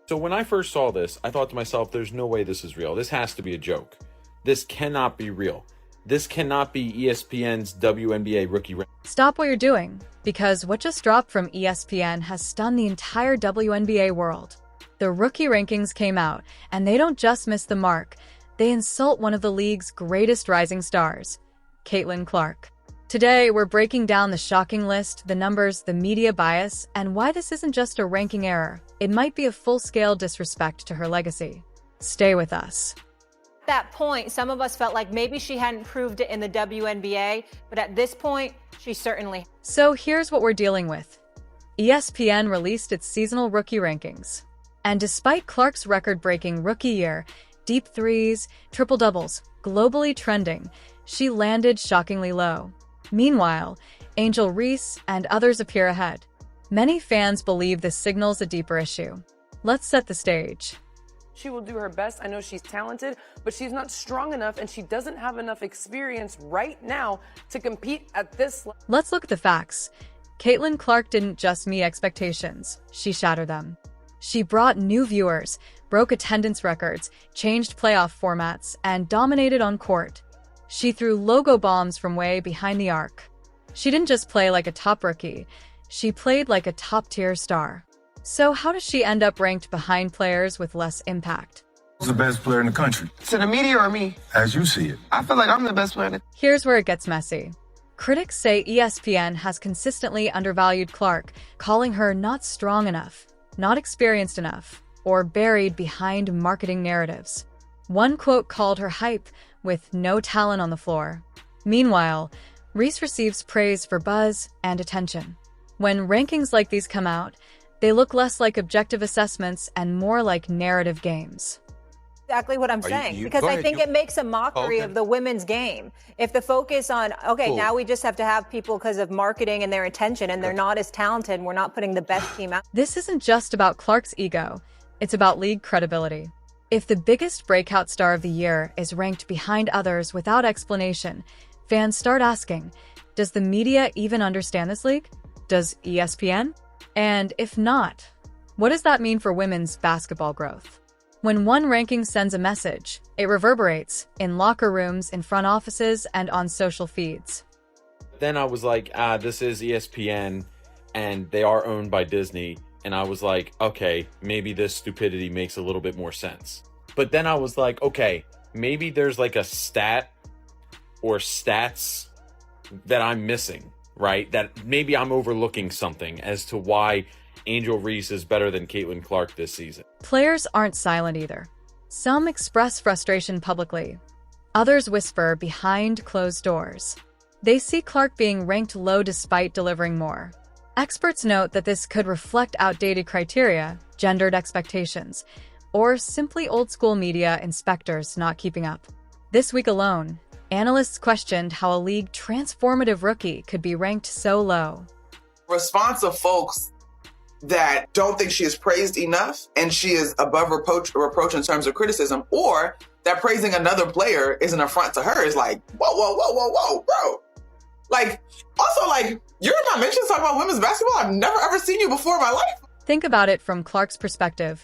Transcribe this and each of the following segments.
So when I first saw this, I thought to myself, there's no way this is real. This has to be a joke. This cannot be real. This cannot be ESPN's WNBA rookie rank. Stop what you're doing, because what just dropped from ESPN has stunned the entire WNBA world. The rookie rankings came out, and they don't just miss the mark. They insult one of the league's greatest rising stars, Caitlin Clark. Today, we're breaking down the shocking list, the numbers, the media bias, and why this isn't just a ranking error. It might be a full-scale disrespect to her legacy. Stay with us. At that point, some of us felt like maybe she hadn't proved it in the WNBA, but at this point, she certainly. So here's what we're dealing with. ESPN released its seasonal rookie rankings. And despite Clark's record-breaking rookie year, deep threes, triple-doubles, globally trending, she landed shockingly low. Meanwhile, Angel Reese and others appear ahead. Many fans believe this signals a deeper issue. Let's set the stage. She will do her best. I know she's talented, but she's not strong enough and she doesn't have enough experience right now to compete at this level. Let's look at the facts. Caitlin Clark didn't just meet expectations, she shattered them. She brought new viewers, broke attendance records, changed playoff formats, and dominated on court. She threw logo bombs from way behind the arc. She didn't just play like a top rookie, she played like a top-tier star. So how does she end up ranked behind players with less impact? Who's the best player in the country? To the media or me? As you see it. I feel like I'm the best player. Here's where it gets messy. Critics say ESPN has consistently undervalued Clark, calling her not strong enough, not experienced enough, or buried behind marketing narratives. One quote called her hype, with no talent on the floor. Meanwhile, Reese receives praise for buzz and attention. When rankings like these come out, they look less like objective assessments and more like narrative games. Exactly what I'm saying, because I think it makes a mockery of the women's game. If the focus on, now we just have to have people because of marketing and their attention, and they're not as talented, and we're not putting the best team out. This isn't just about Clark's ego, it's about league credibility. If the biggest breakout star of the year is ranked behind others without explanation, fans start asking, does the media even understand this league? Does ESPN? And if not, what does that mean for women's basketball growth? When one ranking sends a message, it reverberates in locker rooms, in front offices, and on social feeds. Then I was like, this is ESPN, and they are owned by Disney. And I was like, okay, maybe this stupidity makes a little bit more sense. But then I was like, okay, maybe there's like a stat or stats that I'm missing, right? That maybe I'm overlooking something as to why Angel Reese is better than Caitlin Clark this season. Players aren't silent either. Some express frustration publicly. Others whisper behind closed doors. They see Clark being ranked low despite delivering more. Experts note that this could reflect outdated criteria, gendered expectations, or simply old-school media inspectors not keeping up. This week alone, analysts questioned how a league transformative rookie could be ranked so low. Response of folks that don't think she is praised enough and she is above reproach in terms of criticism, or that praising another player is an affront to her is like, whoa, bro. Like, also, like, you're not mentioned talking about women's basketball. I've never ever seen you before in my life. Think about it from Clark's perspective.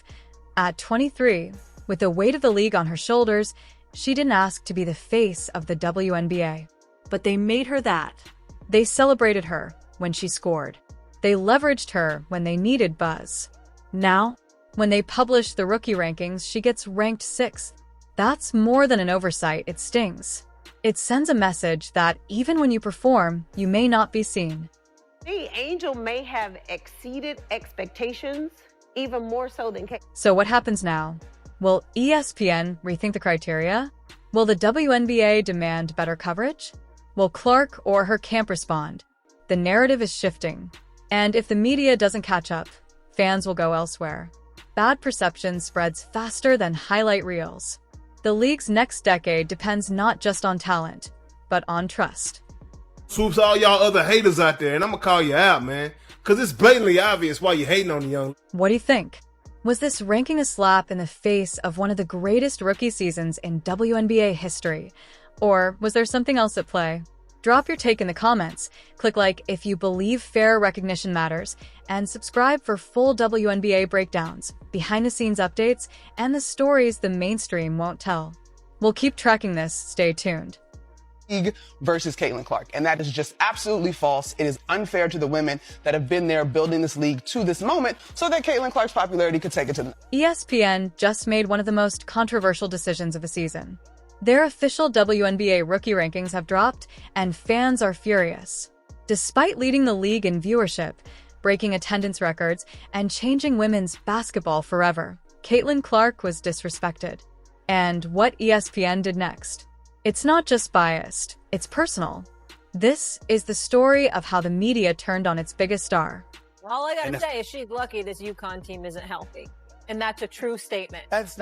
At 23, with the weight of the league on her shoulders, she didn't ask to be the face of the WNBA. But they made her that. They celebrated her when she scored. They leveraged her when they needed buzz. Now, when they publish the rookie rankings, she gets ranked 6th. That's more than an oversight, it stings. It sends a message that even when you perform, you may not be seen. The Angel may have exceeded expectations, even more so than Kate. So what happens now? Will ESPN rethink the criteria? Will the WNBA demand better coverage? Will Clark or her camp respond? The narrative is shifting. And if the media doesn't catch up, fans will go elsewhere. Bad perception spreads faster than highlight reels. The league's next decade depends not just on talent, but on trust. Swoops all y'all other haters out there, and I'm gonna call you out, man. Cause it's blatantly obvious why you're hating on the young. What do you think? Was this ranking a slap in the face of one of the greatest rookie seasons in WNBA history? Or was there something else at play? Drop your take in the comments, click like if you believe fair recognition matters, and subscribe for full WNBA breakdowns. behind-the-scenes updates, and the stories the mainstream won't tell. We'll keep tracking this. Stay tuned. Versus Caitlin Clark, and that is just absolutely false. It is unfair to the women that have been there building this league to this moment so that Caitlin Clark's popularity could take it to the... ESPN just made one of the most controversial decisions of the season. Their official WNBA rookie rankings have dropped, and fans are furious. Despite leading the league in viewership, breaking attendance records, and changing women's basketball forever, Caitlin Clark was disrespected. And what ESPN did next? It's not just biased, it's personal. This is the story of how the media turned on its biggest star. All I gotta say is she's lucky this UConn team isn't healthy. And that's a true statement. That's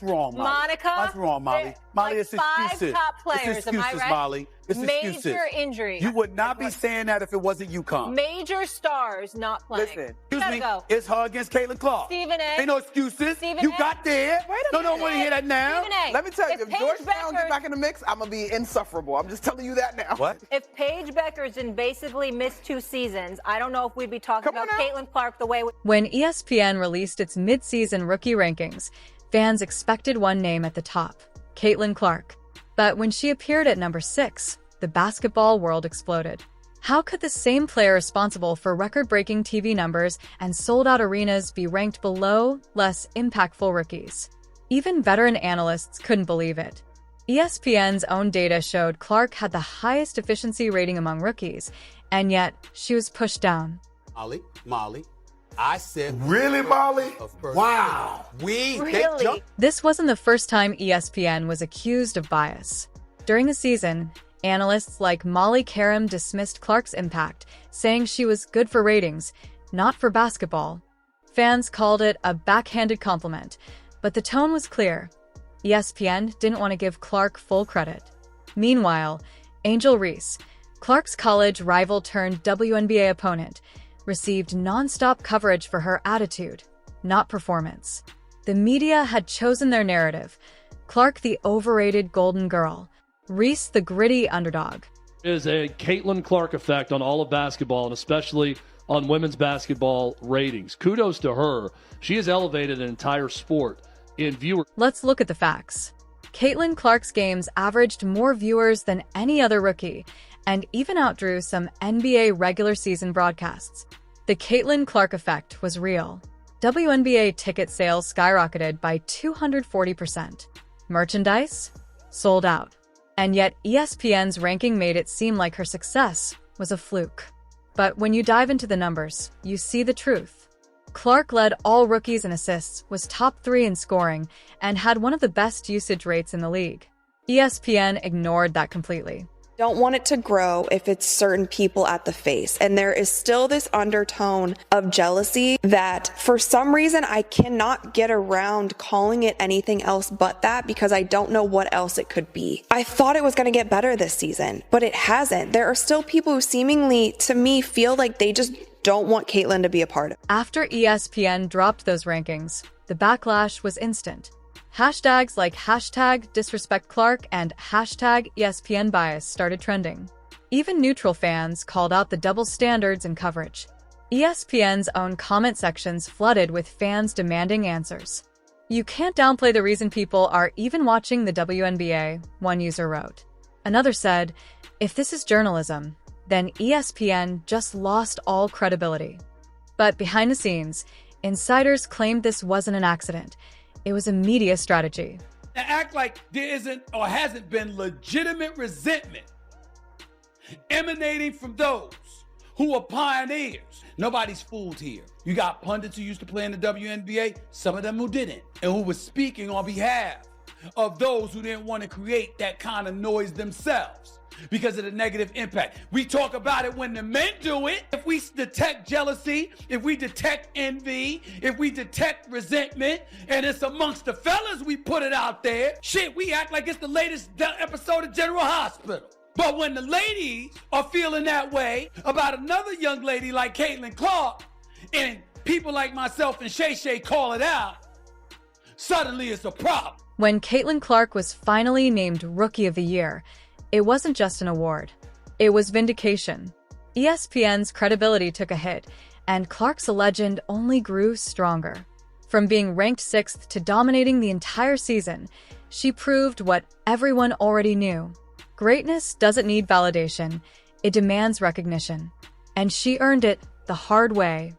wrong, Molly. Monica? That's wrong, Molly. Molly, like it's excuses. 5 top players, it's excuses, am I right? Molly. It's excuses. Major injury. You would not be saying that if it wasn't UConn. Major stars not playing. Listen, excuse me, it's her against Caitlin Clark. Stephen A. Ain't no excuses. Stephen you A. got there. No, I want to hear that now. Stephen A. Let me tell you, if Paige Georgetown Beckers- get back in the mix, I'm going to be insufferable. I'm just telling you that now. What? If Paige Beckers didn't basically miss 2 seasons, I don't know if we'd be talking about Caitlin Clark the way we... When ESPN released its mid-season rookie rankings, fans expected one name at the top, Caitlin Clark. But when she appeared at number 6, the basketball world exploded. How could the same player responsible for record-breaking TV numbers and sold-out arenas be ranked below less impactful rookies? Even veteran analysts couldn't believe it. ESPN's own data showed Clark had the highest efficiency rating among rookies, and yet she was pushed down. Molly, I said... Really, Molly? Wow. Really? This wasn't the first time ESPN was accused of bias. During the season, analysts like Molly Karam dismissed Clark's impact, saying she was good for ratings, not for basketball. Fans called it a backhanded compliment, but the tone was clear. ESPN didn't want to give Clark full credit. Meanwhile, Angel Reese, Clark's college rival turned WNBA opponent, received non-stop coverage for her attitude, not performance. The media had chosen their narrative. Clark the overrated golden girl, Reese the gritty underdog. Is a Caitlin Clark effect on all of basketball, and especially on women's basketball ratings. Kudos to her. She has elevated an entire sport in viewer. Let's look at the facts. Caitlin Clark's games averaged more viewers than any other rookie, and even outdrew some NBA regular season broadcasts. The Caitlin Clark effect was real. WNBA ticket sales skyrocketed by 240%. Merchandise? Sold out. And yet ESPN's ranking made it seem like her success was a fluke. But when you dive into the numbers, you see the truth. Clark led all rookies in assists, was top 3 in scoring, and had one of the best usage rates in the league. ESPN ignored that completely. Don't want it to grow if it's certain people at the face. And there is still this undertone of jealousy that for some reason I cannot get around calling it anything else but that, because I don't know what else it could be. I thought it was going to get better this season, but it hasn't. There are still people who seemingly, to me, feel like they just don't want Caitlin to be a part of it. After ESPN dropped those rankings, the backlash was instant. Hashtags like #DisrespectClark and #ESPNBias started trending. Even neutral fans called out the double standards in coverage. ESPN's own comment sections flooded with fans demanding answers. "You can't downplay the reason people are even watching the WNBA," one user wrote. Another said, "If this is journalism, then ESPN just lost all credibility." But behind the scenes, insiders claimed this wasn't an accident. It was a media strategy. And act like there isn't or hasn't been legitimate resentment emanating from those who are pioneers. Nobody's fooled here. You got pundits who used to play in the WNBA, some of them who didn't, and who were speaking on behalf of those who didn't want to create that kind of noise themselves because of the negative impact. We talk about it when the men do it. If we detect jealousy, if we detect envy, if we detect resentment, and it's amongst the fellas, we put it out there. Shit, we act like it's the latest episode of General Hospital. But when the ladies are feeling that way about another young lady like Caitlin Clark, and people like myself and Shay Shay call it out, suddenly it's a problem. When Caitlin Clark was finally named Rookie of the Year, it wasn't just an award. It was vindication. ESPN's credibility took a hit, and Clark's legend only grew stronger. From being ranked 6th to dominating the entire season, she proved what everyone already knew. Greatness doesn't need validation, it demands recognition. And she earned it the hard way.